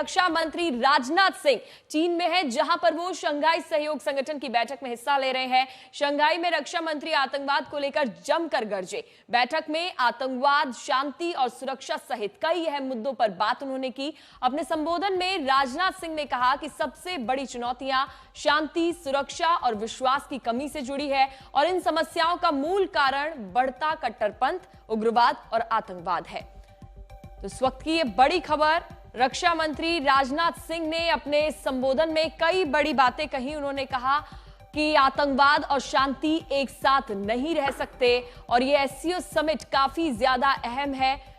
रक्षा मंत्री राजनाथ सिंह चीन में है, जहां पर वो शंघाई सहयोग संगठन की बैठक में हिस्सा ले रहे हैं। शंघाई में रक्षा मंत्री आतंकवाद को लेकर जमकर गरजे। बैठक में आतंकवाद, शांति और सुरक्षा सहित कई अहम मुद्दों पर बात उन्होंने की। अपने संबोधन में राजनाथ सिंह ने कहा कि सबसे बड़ी चुनौतियां शांति, सुरक्षा और विश्वास की कमी से जुड़ी है और इन समस्याओं का मूल कारण बढ़ता कट्टरपंथ, उग्रवाद और आतंकवाद है। तो इस वक्त की ये बड़ी खबर, रक्षा मंत्री राजनाथ सिंह ने अपने संबोधन में कई बड़ी बातें कही। उन्होंने कहा कि आतंकवाद और शांति एक साथ नहीं रह सकते और ये एससीओ समिट काफी ज्यादा अहम है।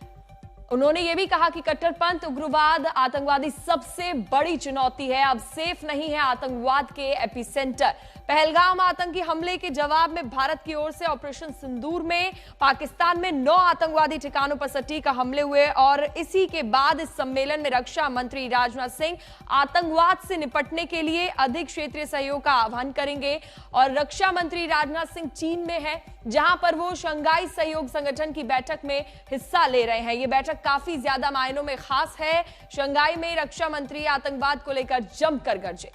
उन्होंने ये भी कहा कि कट्टरपंथ, उग्रवाद, आतंकवादी सबसे बड़ी चुनौती है। अब सेफ नहीं है आतंकवाद के एपिसेंटर। पहलगाम आतंकी हमले के जवाब में भारत की ओर से ऑपरेशन सिंदूर में पाकिस्तान में 9 आतंकवादी ठिकानों पर सटीक हमले हुए और इसी के बाद इस सम्मेलन में रक्षा मंत्री राजनाथ सिंह आतंकवाद से निपटने के लिए अधिक क्षेत्रीय सहयोग का आह्वान करेंगे। और रक्षा मंत्री राजनाथ सिंह चीन में है, जहां पर वो शंघाई सहयोग संगठन की बैठक में हिस्सा ले रहे हैं। ये बैठक काफी ज्यादा मायनों में खास है। शंघाई में रक्षा मंत्री आतंकवाद को लेकर जमकर गरजे।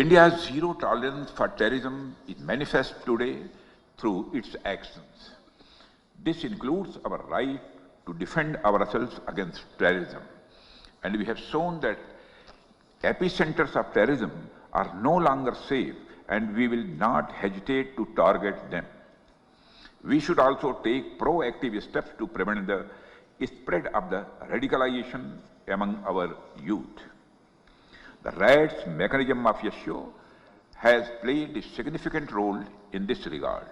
India's zero tolerance for terrorism is manifest today through its actions. This includes our right to defend ourselves against terrorism. And we have shown that epicenters of terrorism are no longer safe and we will not hesitate to target them. We should also take proactive steps to prevent the spread of the radicalization among our youth. The RADS mechanism of SCO has played a significant role in this regard.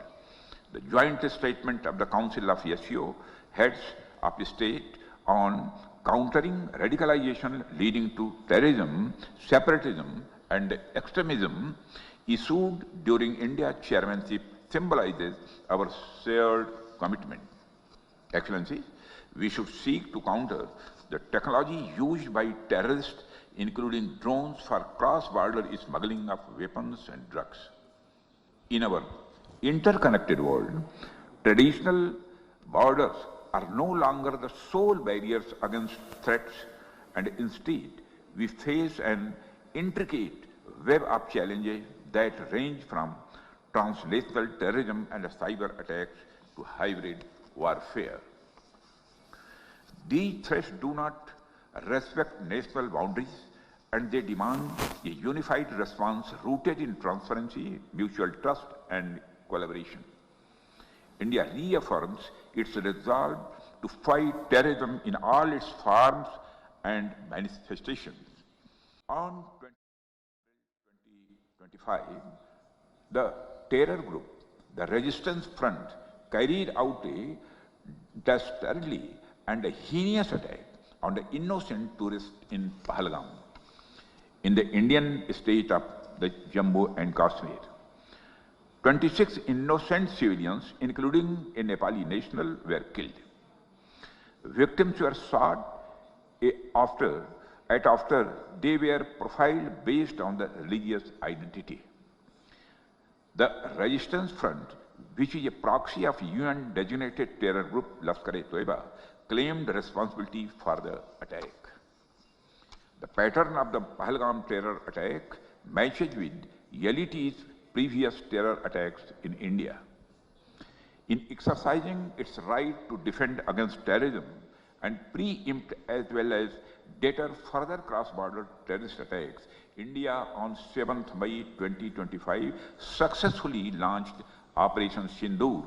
The joint statement of the Council of SCO heads of state on countering radicalization leading to terrorism, separatism, and extremism, issued during India's chairmanship, symbolizes our shared commitment. Excellencies, we should seek to counter the technology used by terrorists, including drones, for cross-border smuggling of weapons and drugs. In our interconnected world, traditional borders are no longer the sole barriers against threats, and instead we face an intricate web of challenges that range from transnational terrorism and cyber attacks to hybrid warfare. These threats do not respect national boundaries, and they demand a unified response rooted in transparency, mutual trust, and collaboration. India reaffirms its resolve to fight terrorism in all its forms and manifestations. On 2025, the terror group, the Resistance Front, carried out a dastardly and a heinous attack on the innocent tourists in Pahalgam, in the Indian state of the Jammu and Kashmir. 26 innocent civilians, including a Nepali national, were killed. Victims were shot after they were profiled based on the religious identity. The Resistance Front, which is a proxy of UN-designated terror group Lashkar-e-Toiba, claimed responsibility for the attack. The pattern of the Pahalgam terror attack matches with LET's previous terror attacks in India. In exercising its right to defend against terrorism and preempt as well as deter further cross-border terrorist attacks, India on 7th May 2025 successfully launched Operation Sindoor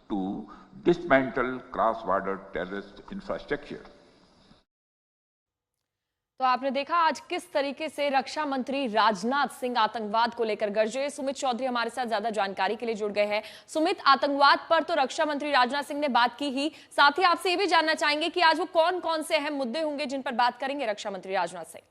to dismantle cross-border terrorist infrastructure. तो आपने देखा आज किस तरीके से रक्षा मंत्री राजनाथ सिंह आतंकवाद को लेकर गरजे। सुमित चौधरी हमारे साथ ज्यादा जानकारी के लिए जुड़ गए हैं। सुमित, आतंकवाद पर तो रक्षा मंत्री राजनाथ सिंह ने बात की ही, साथ ही आपसे ये भी जानना चाहेंगे कि आज वो कौन कौन से अहम मुद्दे होंगे जिन पर बात करेंगे रक्षा मंत्री राजनाथ सिंह।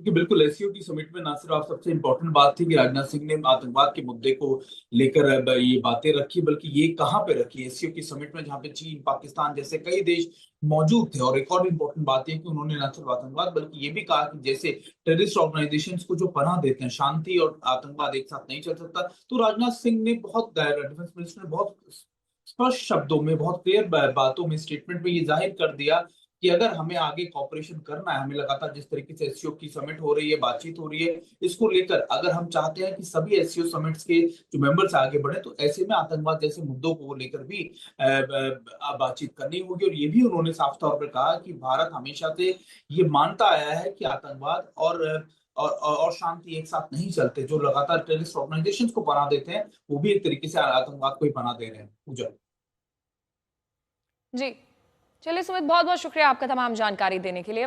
कि बिल्कुल एससीओ की समिट में ना सिर्फ आप सबसे इम्पोर्टेंट बात थी कि राजनाथ सिंह ने आतंकवाद के मुद्दे को लेकर अब ये बातें रखी, बल्कि ये कहाँ पे रखी एससीओ की समिट में, जहाँ पे चीन, पाकिस्तान जैसे कई देश मौजूद थे। और एक और इम्पोर्टेंट बात है कि उन्होंने न सिर्फ आतंकवाद बल्कि ये भी कहा कि जैसे टेररिस्ट ऑर्गेनाइजेशन को जो पनाह देते हैं, शांति और आतंकवाद एक साथ नहीं चल सकता। तो राजनाथ सिंह ने बहुत, डिफेंस मिनिस्टर ने बहुत स्पष्ट शब्दों में, बहुत क्लियर बातों में, स्टेटमेंट में ये जाहिर कर दिया कि अगर हमें आगे कॉपरेशन करना है, हमें लगातार जिस तरीके से एससीओ की समिट हो रही है, बातचीत हो रही है, इसको लेकर अगर हम चाहते हैं कि सभी एससीओ समिट्स के जो मेंबर्स आगे बढ़े, तो ऐसे में आतंकवाद जैसे मुद्दों को लेकर भी बातचीत करनी होगी। और ये भी उन्होंने साफ तौर पर कहा कि भारत हमेशा से ये मानता आया है कि आतंकवाद और शांति एक साथ नहीं चलते। जो लगातार टेररिस्ट ऑर्गेनाइजेशंस को पनाह देते हैं, वो भी एक तरीके से आतंकवाद को ही पनाह दे रहे हैं। पूजा जी, चलिए सुमित, बहुत बहुत शुक्रिया आपका तमाम जानकारी देने के लिए।